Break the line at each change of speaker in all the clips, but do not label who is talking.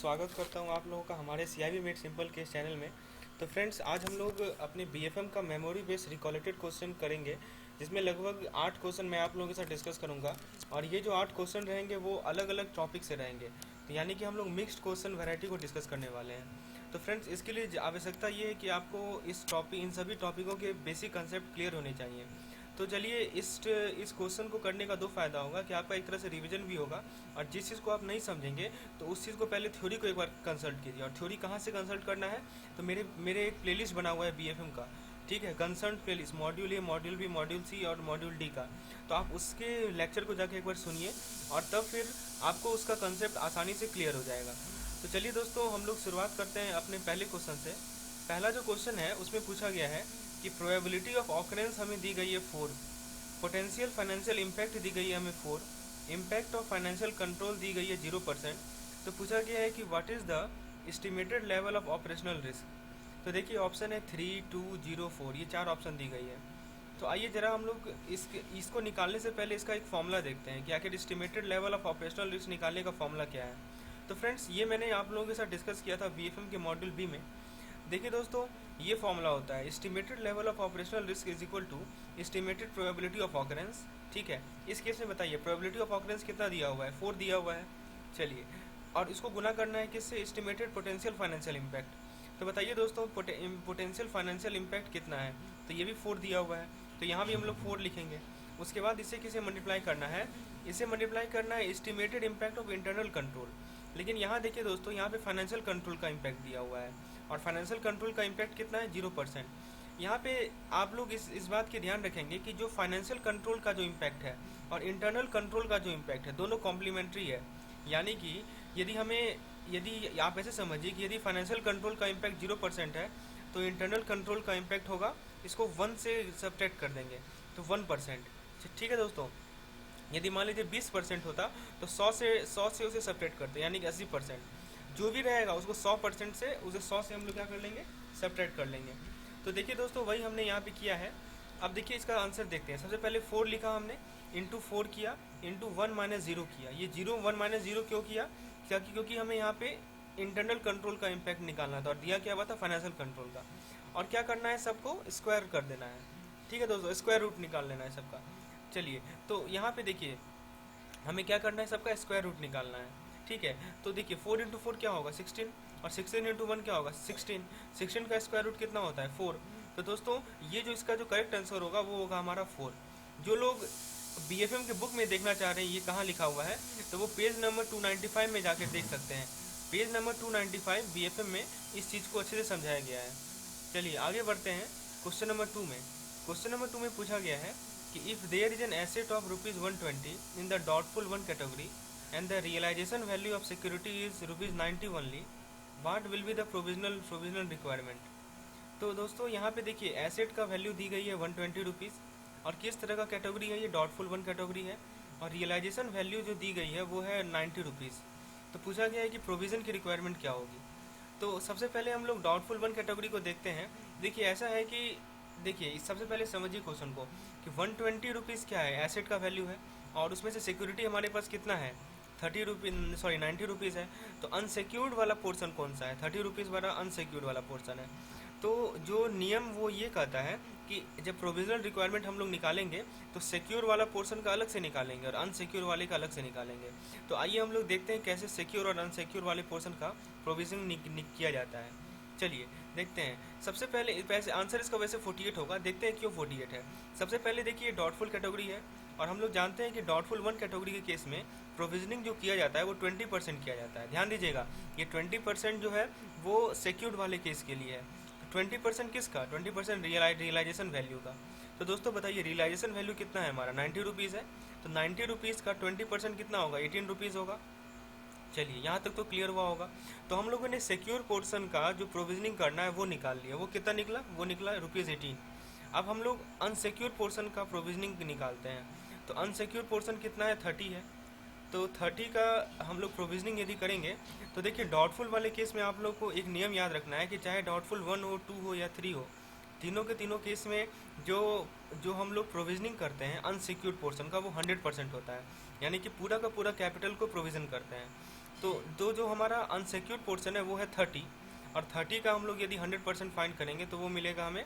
स्वागत करता हूं आप लोगों का हमारे सीआईबी मेड सिंपल के चैनल में। तो फ्रेंड्स, आज हम लोग अपने बीएफएम का मेमोरी बेस्ड रिकॉलेटेड क्वेश्चन करेंगे, जिसमें लगभग 8 क्वेश्चन मैं आप लोगों के साथ डिस्कस करूंगा। और ये जो 8 क्वेश्चन रहेंगे वो अलग अलग टॉपिक से रहेंगे, तो यानी कि हम लोग मिक्स्ड क्वेश्चन वैरायटी को डिस्कस करने वाले हैं। तो फ्रेंड्स, इसके लिए आवश्यकता ये है कि आपको इन सभी टॉपिकों के बेसिक कंसेप्ट क्लियर होने चाहिए। तो चलिए, इस क्वेश्चन को करने का दो फायदा होगा कि आपका एक तरह से रिवीजन भी होगा, और जिस चीज़ को आप नहीं समझेंगे तो उस चीज़ को पहले थ्योरी को एक बार कंसल्ट कीजिए। और थ्योरी कहाँ से कंसल्ट करना है, तो मेरे एक प्लेलिस्ट बना हुआ है बीएफएम का, ठीक है, concern playlist, module A, module B, module C और मॉड्यूल डी का। तो आप उसके लेक्चर को जाके एक बार सुनिए, और तब फिर आपको उसका कंसेप्ट आसानी से क्लियर हो जाएगा। तो चलिए दोस्तों, हम लोग शुरुआत करते हैं अपने पहले क्वेश्चन से। पहला जो क्वेश्चन है उसमें पूछा गया है कि प्रोबेबिलिटी ऑफ ऑकरेंस हमें दी गई है 4, पोटेंशियल फाइनेंशियल इम्पैक्ट दी गई है हमें 4, इम्पैक्ट ऑफ फाइनेंशियल कंट्रोल दी गई है 0%। तो पूछा गया है कि what is the estimated level of operational risk. तो देखिए, ऑप्शन है 3, 2, 0, 4, ये 4 ऑप्शन दी गई है। तो आइए जरा हम लोग इसको निकालने से पहले इसका एक फॉर्मूला देखते हैं कि आखिर estimated level of operational risk निकालने का फॉर्मूला क्या है। तो फ्रेंड्स, ये मैंने आप लोगों के साथ डिस्कस किया था बीएफएम के मॉड्यूल बी में। देखिए दोस्तों, ये फॉर्मूला होता है estimated level of operational risk is equal to estimated probability of occurrence. ठीक है, इस केस में बताइए प्रोबेबिलिटी ऑफ ऑकरेंस कितना दिया हुआ है, 4 दिया हुआ है। चलिए, और इसको गुना करना है किससे, एस्टिमेटेड पोटेंशियल फाइनेंशियल इम्पैक्ट। तो बताइए दोस्तों, पोटेंशियल फाइनेंशियल इम्पैक्ट कितना है, तो ये भी 4 दिया हुआ है, तो यहाँ भी हम लोग 4 लिखेंगे। उसके बाद इसे किसे मल्टीप्लाई करना है, इसे मल्टीप्लाई करना है estimated impact of internal control. लेकिन यहाँ देखिए दोस्तों, यहाँ पे फाइनेंशियल कंट्रोल का इम्पैक्ट दिया हुआ है, और फाइनेंशियल कंट्रोल का इम्पैक्ट कितना है, 0%। यहाँ पे आप लोग इस बात की ध्यान रखेंगे कि जो फाइनेंशियल कंट्रोल का जो इम्पैक्ट है और इंटरनल कंट्रोल का जो इम्पैक्ट है, दोनों कॉम्प्लीमेंट्री है। यानी कि यदि आप ऐसे समझिए कि यदि फाइनेंशियल कंट्रोल का इम्पैक्ट 0% है, तो इंटरनल कंट्रोल का इम्पैक्ट होगा, इसको 1 से सब्ट्रैक्ट कर देंगे तो 1%। ठीक है दोस्तों, यदि मान लीजिए 20% होता तो 100 से उसे सब्ट्रैक्ट करते, यानी कि 80%। जो भी रहेगा उसको 100% से, उसे 100 से हम लोग क्या कर लेंगे, सब्ट्रैक्ट कर लेंगे। तो देखिए दोस्तों, वही हमने यहाँ पे किया है। अब देखिए इसका आंसर देखते हैं। सबसे पहले 4 लिखा हमने, इंटू 4 किया, इंटू 1 माइनस 0 किया। ये 1 माइनस 0 क्यों किया, क्योंकि हमें यहाँ पे इंटरनल कंट्रोल का इम्पैक्ट निकालना था, और दिया क्या हुआ था, फाइनेंशियल कंट्रोल का। और क्या करना है, सबको स्क्वायर कर देना है। ठीक है दोस्तों, स्क्वायर रूट निकाल लेना है सबका। चलिए, तो यहाँ पे देखिए हमें क्या करना है, सबका स्क्वायर रूट निकालना है। ठीक है, तो देखिए 4 इंटू 4 क्या होगा, 16, और 16 इंटू 1 क्या होगा, 16। 16 का स्क्वायर रूट कितना होता है, 4। तो दोस्तों, ये जो इसका जो करेक्ट आंसर होगा वो होगा हमारा 4। जो लोग बीएफएम के बुक में देखना चाह रहे हैं ये कहाँ लिखा हुआ है, तो वो पेज नंबर 295 में जाकर देख सकते हैं। पेज नंबर 295 बीएफएम में इस चीज़ को अच्छे से समझाया गया है। चलिए आगे बढ़ते हैं क्वेश्चन नंबर 2 में। क्वेश्चन नंबर 2 में पूछा गया है कि if there is an asset of ₹120 in the doubtful 1 category and the realization value of security is ₹90 only, what will be the provisional requirement। तो दोस्तों यहाँ पे देखिए एसेट का वैल्यू दी गई है 120 रुपीज़, और किस तरह का कैटेगरी है, ये डॉटफुल 1 कैटेगरी है, और रियलाइजेशन वैल्यू जो दी गई है वो है 90 रुपीज़। तो पूछा गया है कि प्रोविज़न की रिक्वायरमेंट क्या होगी। तो सबसे पहले हम लोग डॉटफुल 1 कैटेगरी को देखते हैं। देखिए ऐसा है कि देखिए सबसे पहले समझिए क्वेश्चन को कि 120 रुपीज़ क्या है, एसेट का वैल्यू है, और उसमें से सिक्योरिटी हमारे पास कितना है, 90 रुपीज़ है। तो अनसिक्योर्ड वाला पोर्शन कौन सा है, 30 रुपीज़ वाला अनसिक्योर्ड वाला पोर्शन है। तो जो नियम वो ये कहता है कि जब प्रोविजनल रिक्वायरमेंट हम लोग निकालेंगे तो सिक्योर वाला पोर्शन का अलग से निकालेंगे और अनसिक्योर वाले का अलग से निकालेंगे। तो आइए हम लोग देखते हैं कैसे सिक्योर और अनसिक्योर वाले पोर्शन का प्रोविजन किया जाता है। चलिए देखते हैं। सबसे पहले वैसे आंसर इसका वैसे 48 होगा, देखते हैं क्यों 48 है। सबसे पहले देखिए डॉटफुल कैटेगरी है, और हम लोग जानते हैं कि डॉटफुल 1 कैटेगरी के केस में प्रोविजनिंग जो किया जाता है वो 20% किया जाता है। ध्यान दीजिएगा, ये 20% जो है वो सिक्योर्ड वाले केस के लिए है। 20% किसका, 20% रियलाइजेशन वैल्यू का। तो दोस्तों बताइए रियलाइजेशन वैल्यू कितना है हमारा, 90 रुपीज़ है। तो 90 रुपीज़ का 20% कितना होगा, 18 रुपीज़ होगा। चलिए यहाँ तक तो क्लियर हुआ होगा। तो हम लोगों ने सिक्योर पोर्शन का जो प्रोविजनिंग करना है वो निकाल लिया। वो कितना निकला, वो निकला ₹18। अब हम लोग अनसिक्योर पोर्शन का प्रोविजनिंग निकालते हैं। तो अनसिक्योर पोर्शन कितना है, 30 है। तो 30 का हम लोग प्रोविजनिंग यदि करेंगे तो देखिए डॉटफुल वाले केस में आप लोग को एक नियम याद रखना है कि चाहे डॉटफुल 1 हो, 2 हो या 3 हो, तीनों के तीनों केस में जो जो हम लोग प्रोविजनिंग करते हैं अनसिक्योर्ड पोर्शन का वो 100% होता है, यानी कि पूरा का पूरा कैपिटल को प्रोविज़न करते हैं। तो जो हमारा अनसिक्योर्ड पोर्शन है वो है 30, और 30 का हम लोग यदि 100% फाइंड करेंगे तो वो मिलेगा हमें,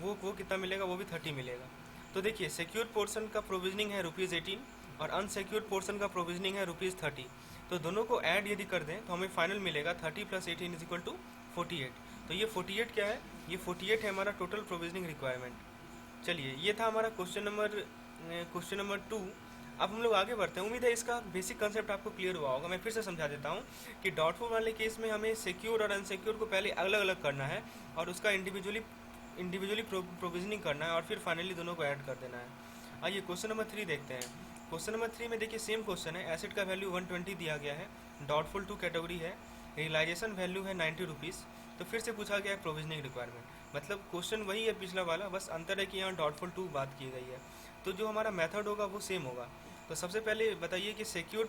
वो कितना मिलेगा, वो भी 30 मिलेगा। तो देखिए सिक्योर्ड पोर्शन का प्रोविजनिंग है ₹18 और अनसिक्योर्ड पोर्शन का प्रोविजनिंग है ₹30। तो दोनों को ऐड यदि कर दें तो हमें फाइनल मिलेगा 30 + 18 = 48। तो ये 48 क्या है, ये 48 है हमारा टोटल प्रोविजनिंग रिक्वायरमेंट। चलिए ये था हमारा क्वेश्चन नंबर 2। अब हम लोग आगे बढ़ते हैं। उम्मीद है इसका बेसिक कंसेप्ट आपको क्लियर हुआ होगा। मैं फिर से समझा देता हूँ कि डाउटफुल वाले केस में हमें सिक्योर और अनसिक्योर को पहले अलग अलग करना है और उसका इंडिविजुअली प्रोविजनिंग करना है और फिर फाइनली दोनों को ऐड कर देना है। आइए क्वेश्चन नंबर 3 देखते हैं। क्वेश्चन नंबर 3 में देखिए सेम क्वेश्चन है, एसेट का वैल्यू 120 दिया गया है, डाउटफुल 2 कैटेगरी है, रियलाइजेशन वैल्यू है 90 रुपीज़। तो फिर से पूछा गया है प्रोविजनिंग रिक्वायरमेंट, मतलब क्वेश्चन वही है पिछला वाला, बस अंतर है कि यहाँ डाउटफुल 2 बात की गई है। तो जो हमारा मेथड होगा वो सेम होगा। तो सबसे पहले बताइए कि सिक्योर्ड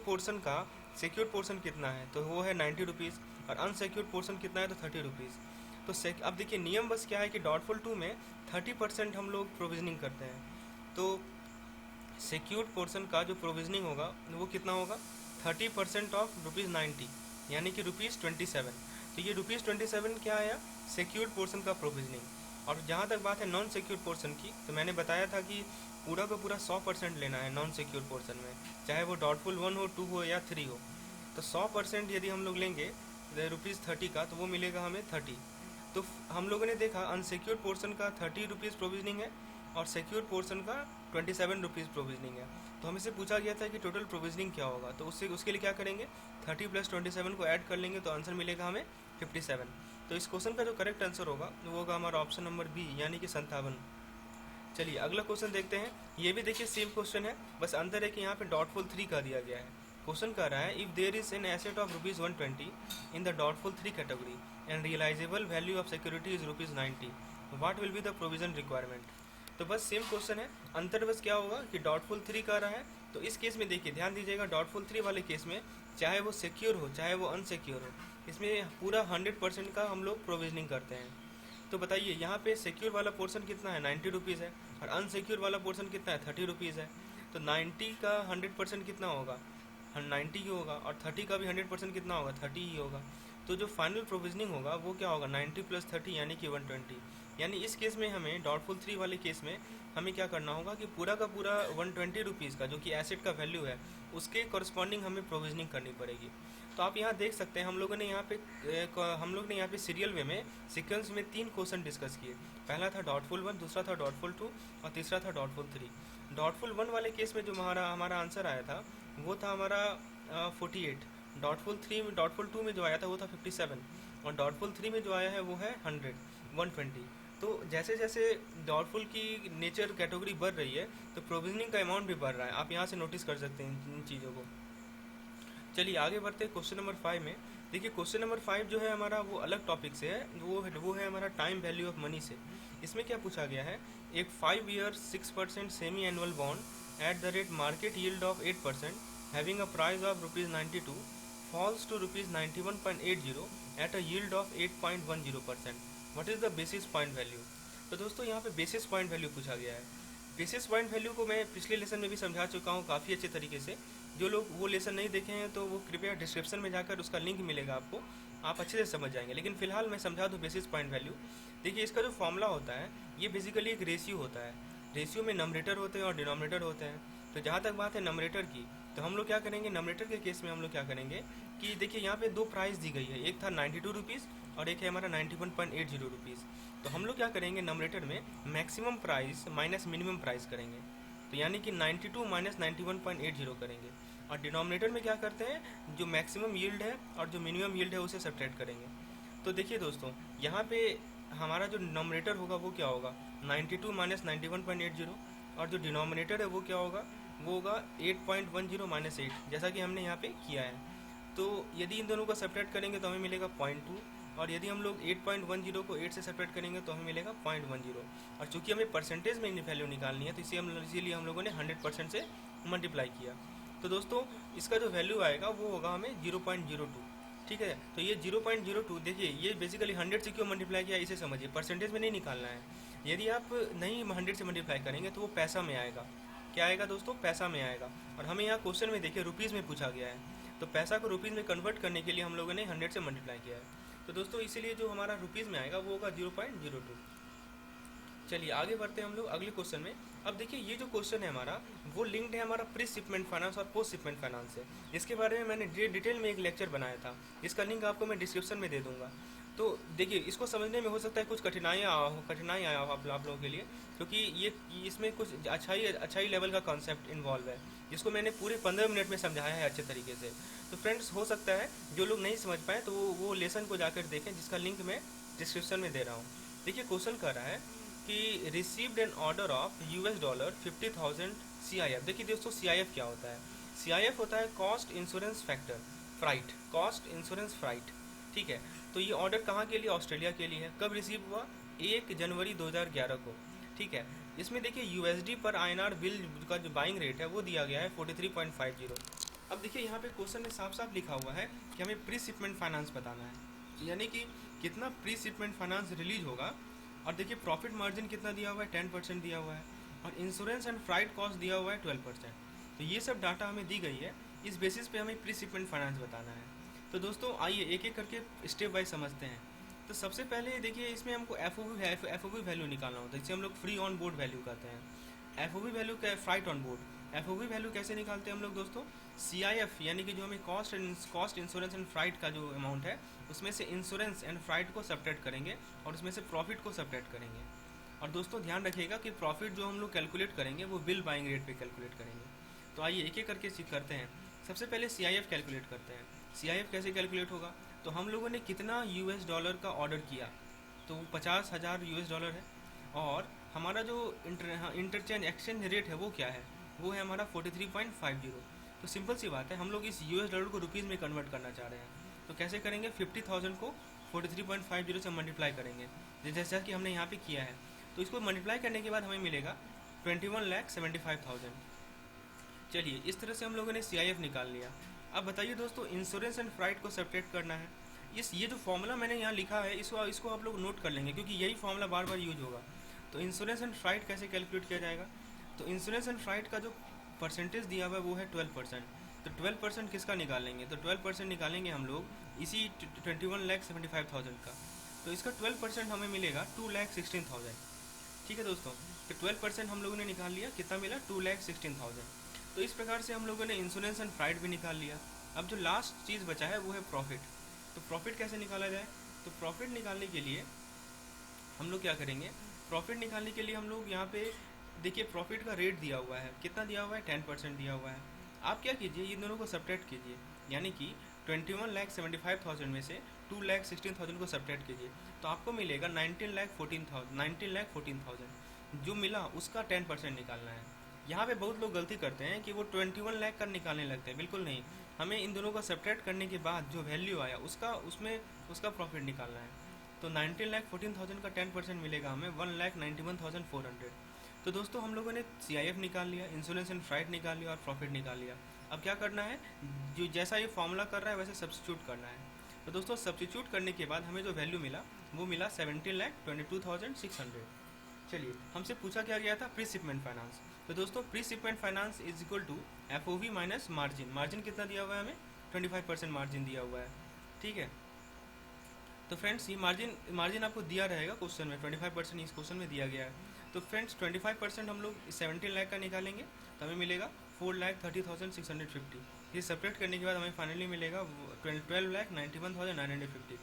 पोर्शन कितना है, तो वो है 90 रुपीज़, और अनसिक्योर्ड पोर्शन कितना है, तो 30 रुपीज़। तो अब देखिए नियम बस क्या है कि डाउटफुल 2 में 30% हम लोग प्रोविजनिंग करते हैं। तो सिक्योर्ड पोर्शन का जो प्रोविजनिंग होगा वो कितना होगा, 30% ऑफ ₹90, यानी कि ₹27। तो ये ₹27 क्या आया, सिक्योर्ड पोर्शन का प्रोविजनिंग। और जहाँ तक बात है नॉन सिक्योर्ड पोर्शन की, तो मैंने बताया था कि पूरा का पूरा 100% लेना है नॉन सिक्योर्ड पोर्शन में, चाहे वो डाउटफुल 1 हो, 2 हो या 3 हो। तो 100% यदि हम लोग लेंगे ₹30 का, तो वो मिलेगा हमें 30। तो हम लोगों ने देखा अनसिक्योर्ड पोर्शन का 30 रुपीज़ प्रोविजनिंग है और सिक्योर्ड पोर्शन का 27 रुपीज़ प्रोविजनिंग है। तो हमसे पूछा गया था कि टोटल प्रोविजनिंग क्या होगा, तो उसके लिए क्या करेंगे, 30 + 27 को ऐड कर लेंगे तो आंसर मिलेगा हमें 57। तो इस क्वेश्चन का जो करेक्ट आंसर होगा वो होगा हमारा ऑप्शन नंबर बी, यानी कि 57। चलिए अगला क्वेश्चन देखते हैं। ये भी देखिए सेम क्वेश्चन है, बस अंतर है कि यहाँ पे डाउटफुल 3 का दिया गया है। क्वेश्चन कह रहा है, if there is an asset of ₹120 in the doubtful 3 category and realisable value of security is ₹90, what will be the provision requirement. तो बस सेम क्वेश्चन है, अंतर बस क्या होगा कि डाउटफुल 3 का रहा है। तो इस केस में देखिए ध्यान दीजिएगा, डाउटफुल 3 वाले केस में चाहे वो सिक्योर हो चाहे वो अनसिक्योर हो, इसमें पूरा 100% का हम लोग प्रोविजनिंग करते हैं। तो बताइए यहाँ पे सिक्योर वाला पोर्शन कितना है, 90 रुपीज़ है, और अनसिक्योर वाला पोर्शन कितना है, 30 रुपीज़ है। तो 90 का 100% कितना होगा, 90 ही होगा, और 30 का भी 100% कितना होगा, 30 ही होगा। तो जो फाइनल प्रोविजनिंग होगा वो क्या होगा, 90 + 30 यानी कि 120। यानी इस केस में हमें डाउटफुल 3 वाले केस में हमें क्या करना होगा कि पूरा का पूरा 120 रुपीज़ का जो कि एसेट का वैल्यू है उसके कॉरस्पॉन्डिंग हमें प्रोविजनिंग करनी पड़ेगी। तो आप यहाँ देख सकते हैं हम लोग ने यहाँ पे सीरियल वे में सीक्वेंस में 3 क्वेश्चन डिस्कस किए। पहला था डाउटफुल 1, दूसरा था डाउटफुल 2 और तीसरा था डाउटफुल 3। डाउटफुल 1 वाले केस में जो हमारा आंसर आया था वो था हमारा 48। डाउटफुल 2 में जो आया था वो था 57, और डाउटफुल 3 में जो आया है वो है 120। तो जैसे जैसे डाउटफुल की नेचर कैटेगरी बढ़ रही है तो प्रोविजनिंग का अमाउंट भी बढ़ रहा है, आप यहाँ से नोटिस कर सकते हैं इन चीज़ों को। चलिए आगे बढ़ते हैं क्वेश्चन नंबर 5 में। देखिए क्वेश्चन नंबर 5 जो है हमारा वो अलग टॉपिक से है, वो है हमारा टाइम वैल्यू ऑफ मनी से। इसमें क्या पूछा गया है, एक 5 year 6% semi annual bond at the rate market yield of 8% having a price of ₹92 falls to ₹91.80 at a yield of 8.10%, what is the basis point value. तो दोस्तों यहाँ पे बेसिस पॉइंट वैल्यू पूछा गया है। बेसिस पॉइंट वैल्यू को मैं पिछले लेसन में भी समझा चुका हूँ काफ़ी अच्छे तरीके से। जो लोग वो लेसन नहीं देखे हैं तो वो कृपया डिस्क्रिप्शन में जाकर उसका लिंक मिलेगा आपको, आप अच्छे से समझ जाएंगे। लेकिन फिलहाल मैं समझा दूँ बेसिस पॉइंट वैल्यू। देखिए इसका जो फॉर्मूला होता है ये बेसिकली एक रेशियो होता है। रेशियो में नंबरेटर होते हैं और डिनोमिनेटर होते हैं। तो जहाँ तक बात है नंबरेटर की, तो हम लोग क्या करेंगे, नंबरेटर के केस में हम लोग क्या करेंगे कि देखिए यहाँ पे 2 प्राइस दी गई है, एक था 92 रुपीज़ और एक है हमारा 91.80 रुपीज़। तो हम लोग क्या करेंगे, नंबरेटर में maximum price minus minimum price करेंगे, तो यानी कि 92 माइनस 91.80 करेंगे। और डिनोमिनेटर में क्या करते हैं, जो मैक्सिमम यील्ड है और जो मिनिमम यील्ड है उसे सब्ट्रैक्ट करेंगे। तो देखिए दोस्तों यहाँ पे हमारा जो डिनोमिनेटर होगा वो क्या होगा, 92 माइनस 91.80, और जो डिनोमिनेटर है वो क्या होगा, वो होगा 8.10 माइनस 8, जैसा कि हमने यहाँ पे किया है। तो यदि इन दोनों को सेपरेट करेंगे तो हमें मिलेगा 0.2, और यदि हम लोग 8.10 को 8 से सेपरेट करेंगे तो हमें मिलेगा 0.10। और चूंकि हमें परसेंटेज में वैल्यू निकालनी है तो इसीलिए हम लोगों ने 100% से मल्टीप्लाई किया। तो दोस्तों इसका जो वैल्यू आएगा वो होगा हमें 0.02। ठीक है, तो ये 0.02 देखिए ये बेसिकली 100 से क्यों मल्टीप्लाई किया इसे समझिए, परसेंटेज में नहीं निकालना है। यदि आप नहीं 100 से मल्टीप्लाई करेंगे तो वो पैसा में आएगा। क्या आएगा दोस्तों, पैसा में आएगा। और हमें यहाँ क्वेश्चन में देखिए रुपीज़ में पूछा गया है, तो पैसा को रुपीज़ में कन्वर्ट करने के लिए हम लोगों ने 100 से मल्टीप्लाई किया है। तो दोस्तों इसीलिए जो हमारा रुपीज़ में आएगा वो होगा 0.02। चलिए आगे बढ़ते हैं हम लोग अगले क्वेश्चन में। अब देखिए ये जो क्वेश्चन है हमारा वो लिंक्ड है हमारा प्री शिपमेंट फाइनेंस और पोस्ट शिपमेंट फाइनेंस से। इसके बारे में मैंने डिटेल में एक लेक्चर बनाया था, इसका लिंक आपको मैं डिस्क्रिप्शन में दे दूंगा। तो देखिए इसको समझने में हो सकता है कुछ कठिनाई आया हो आप लोगों के लिए, क्योंकि ये इसमें कुछ अच्छाई लेवल का कॉन्सेप्ट इन्वॉल्व है, जिसको मैंने पूरे 15 मिनट में समझाया है अच्छे तरीके से। तो फ्रेंड्स हो सकता है जो लोग नहीं समझ पाए तो वो लेसन को जाकर देखें, जिसका लिंक मैं डिस्क्रिप्शन में दे रहा हूँ। देखिए क्वेश्चन कर रहा है कि received an order of $50,000 CIF। देखिए दोस्तों CIF क्या होता है? CIF होता है cost insurance factor freight, cost insurance freight. ठीक है, तो ये ऑर्डर कहाँ के लिए? ऑस्ट्रेलिया के लिए है। कब रिसीव हुआ? 1 जनवरी 2011 को। ठीक है, इसमें देखिए USD पर INR बिल का जो बाइंग रेट है वो दिया गया है 43.50। अब देखिए यहाँ पे क्वेश्चन में साफ साफ लिखा हुआ है कि हमें प्री शिपमेंट फाइनेंस बताना है, यानी कि कितना प्री शिपमेंट फाइनेंस रिलीज होगा। और देखिए प्रॉफिट मार्जिन कितना दिया हुआ है? 10% दिया हुआ है। और इंश्योरेंस एंड फ्राइट कॉस्ट दिया हुआ है 12%। तो ये सब डाटा हमें दी गई है, इस बेसिस पे हमें प्री शिपमेंट फाइनेंस बताना है। तो दोस्तों आइए एक एक करके स्टेप वाइज समझते हैं। तो सबसे पहले देखिए इसमें हमको एफ वैल्यू निकालना होता है, जिसे हम लोग फ्री ऑन बोर्ड वैल्यू कहते हैं। एफ वैल्यू क्या है? Freight on board. F value कैसे निकालते हैं हम लोग दोस्तों? CIF यानी कि जो हमें कॉस्ट इंश्योरेंस एंड फ्राइट का जो अमाउंट है उसमें से इंश्योरेंस एंड फ्राइट को सब्ट्रैक्ट करेंगे और उसमें से प्रॉफिट को सब्ट्रैक्ट करेंगे। और दोस्तों ध्यान रखिएगा कि प्रॉफिट जो हम लोग कैलकुलेट करेंगे वो बिल बाइंग रेट पे कैलकुलेट करेंगे। तो आइए एक एक करके करते हैं। सबसे पहले CIF कैलकुलेट करते हैं। CIF कैसे कैलकुलेट होगा? तो हम लोगों ने कितना US$ का ऑर्डर किया, तो 50,000 US$ है। और हमारा जो इंटरचेंज एक्सचेंज रेट है वो क्या है? वो है हमारा 43.50। तो सिंपल सी बात है, हम लोग इस US$ को रुपीज़ में कन्वर्ट करना चाह रहे हैं। तो कैसे करेंगे? 50,000 को 43.50 से मल्टीप्लाई करेंगे, जैसा कि हमने यहाँ पे किया है। तो इसको मल्टीप्लाई करने के बाद हमें मिलेगा 21,75,000। चलिए इस तरह से हम लोगों ने CIF निकाल लिया। अब बताइए दोस्तों, इंश्योरेंस एंड फ्राइट को सब्ट्रैक्ट करना है। ये जो फॉर्मूला मैंने यहाँ लिखा है इसको आप लोग नोट कर लेंगे, क्योंकि यही फॉर्मूला बार बार यूज होगा। तो इंश्योरेंस एंड फ्राइट कैसे कैलकुलेट किया जाएगा? तो इंश्योरेंस एंड फ्राइट का जो परसेंटेज दिया हुआ है वो है 12%। तो 12% किसका निकालेंगे? तो 12% निकालेंगे हम लोग इसी 21,75,000 का। तो इसका 12% हमें मिलेगा 2,16,000। ठीक है दोस्तों, तो 12% हम लोगों ने निकाल लिया, कितना मिला? 2,16,000। तो इस प्रकार से हम लोगों ने इंश्योरेंस एंड फ्राइट भी निकाल लिया। अब जो लास्ट चीज़ बचा है वो है प्रॉफिट। तो प्रॉफिट कैसे निकाला जाए? तो प्रॉफिट निकालने के लिए हम लोग क्या करेंगे? प्रॉफिट निकालने के लिए हम लोग यहाँ पे देखिए प्रॉफिट का रेट दिया हुआ है, कितना दिया हुआ है? 10% दिया हुआ है। आप क्या कीजिए, इन दोनों को सब्ट्रैक्ट कीजिए, यानी कि 21,75,000 में से 2,16,000 को सब्ट्रैक्ट कीजिए, तो आपको मिलेगा 19,14,000। जो मिला उसका 10% निकालना है। यहाँ पे बहुत लोग गलती करते हैं कि वो 21 लाख का निकालने लगते हैं, बिल्कुल नहीं। हमें इन दोनों का सब्ट्रैक्ट करने के बाद जो वैल्यू आया उसका प्रॉफिट निकालना है। तो 19,14,000 का 10% मिलेगा हमें 1,91,400। तो दोस्तों हम लोगों ने CIF निकाल लिया, इंश्योरेंस एंड फ्राइट निकाल लिया और प्रॉफिट निकाल लिया। अब क्या करना है? जो जैसा ये फॉर्मूला कर रहा है वैसे सब्स्टिट्यूट करना है। तो दोस्तों सब्स्टिट्यूट करने के बाद हमें जो वैल्यू मिला वो मिला 17,22,600। चलिए हमसे पूछा क्या गया था? Pre shipment finance. तो दोस्तों pre shipment finance is equal to FOV minus margin. Margin कितना दिया हुआ है हमें? 25% मार्जिन दिया हुआ है। ठीक है, तो फ्रेंड्स ये मार्जिन आपको दिया रहेगा क्वेश्चन में, 25% इस क्वेश्चन में दिया गया है। तो फ्रेंड्स 25% हम लोग 17 लाख का निकालेंगे तो हमें मिलेगा 4,30,650। ये सेपरेट करने के बाद हमें फाइनली मिलेगा 12,91,950।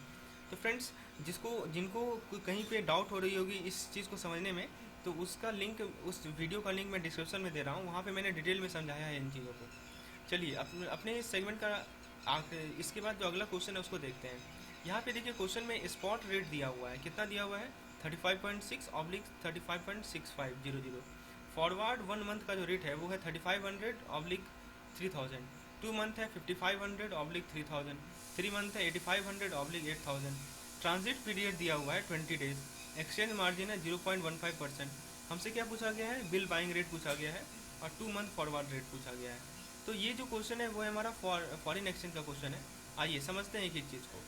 तो फ्रेंड्स जिनको कहीं पे डाउट हो रही होगी इस चीज़ को समझने में, तो उसका लिंक, उस वीडियो का लिंक मैं डिस्क्रिप्शन में दे रहा हूँ, वहाँ पे मैंने डिटेल में समझाया है इन चीज़ों को। चलिए अपने इस सेगमेंट का इसके बाद जो अगला क्वेश्चन है उसको देखते हैं। यहाँ पे देखिए क्वेश्चन में स्पॉट रेट दिया हुआ है, कितना दिया हुआ है? 35.6/35.6500। फॉरवर्ड 1 मंथ का जो रेट है वो है 3500/3000। 2 मंथ है 5500/3000। 3 मंथ है 8500/8000। ट्रांजिट पीरियड दिया हुआ है 20 डेज। एक्सचेंज मार्जिन है 0.15%। हमसे क्या पूछा गया है? बिल बाइंग रेट पूछा गया है और 2 मंथ फॉरवर्ड रेट पूछा गया है। तो ये जो क्वेश्चन है वो है हमारा फॉरेन एक्सचेंज का क्वेश्चन है। आइए समझते हैं एक एक चीज़ को।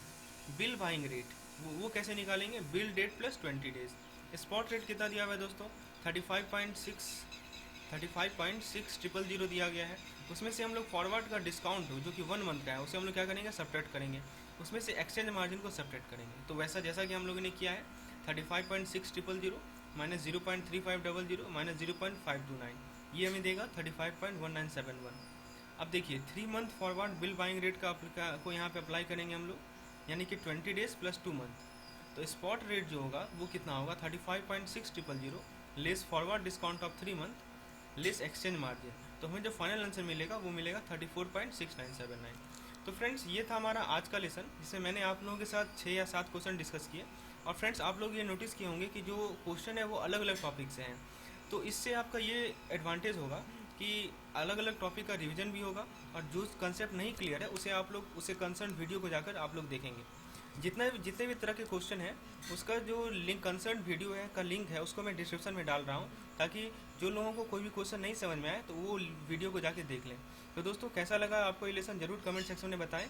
बिल बाइंग रेट वो कैसे निकालेंगे? Bill date plus 20 days. Spot rate कितना दिया हुआ है दोस्तों? 35.6000 दिया गया है। उसमें से हम लोग फॉरवर्ड का डिस्काउंट जो कि 1 मंथ का है उसे हम लोग क्या करेंगे, सब्ट्रैक्ट करेंगे। उसमें से एक्सचेंज मार्जिन को सब्ट्रैक्ट करेंगे। तो वैसा जैसा कि हम लोगों ने किया है 35.6000 माइनस 0.3500 माइनस 0.529, ये हमें देगा 35.1971। अब देखिए 3 month forward bill buying rate को यहाँ पे अप्लाई करेंगे हम लोग, यानी कि 20 डेज प्लस 2 मंथ। तो स्पॉट रेट जो होगा वो कितना होगा, 35.6000 less forward discount of 3 month less exchange margin. तो हमें जो फाइनल आंसर मिलेगा वो मिलेगा 34.6979। तो फ्रेंड्स ये था हमारा आज का लेसन, जिसमें मैंने आप लोगों के साथ 6 या 7 क्वेश्चन डिस्कस किए। और फ्रेंड्स आप लोग ये नोटिस किए होंगे कि जो क्वेश्चन है वो अलग अलग टॉपिक से हैं। तो इससे आपका ये एडवांटेज होगा कि अलग अलग टॉपिक का रिवीजन भी होगा, और जो कंसेप्ट नहीं क्लियर है उसे आप लोग उसे कंसर्न वीडियो को जाकर आप लोग देखेंगे। जितने भी तरह के क्वेश्चन है उसका जो लिंक कंसर्न वीडियो है का लिंक है उसको मैं डिस्क्रिप्शन में डाल रहा हूँ, ताकि जो लोगों को कोई भी क्वेश्चन नहीं समझ में आए तो वो वीडियो को जाके देख लें। तो दोस्तों कैसा लगा आपको ये लेसन ज़रूर कमेंट सेक्शन में बताएं।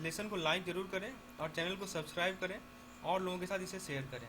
लेसन को लाइक ज़रूर करें और चैनल को सब्सक्राइब करें और लोगों के साथ इसे शेयर करें।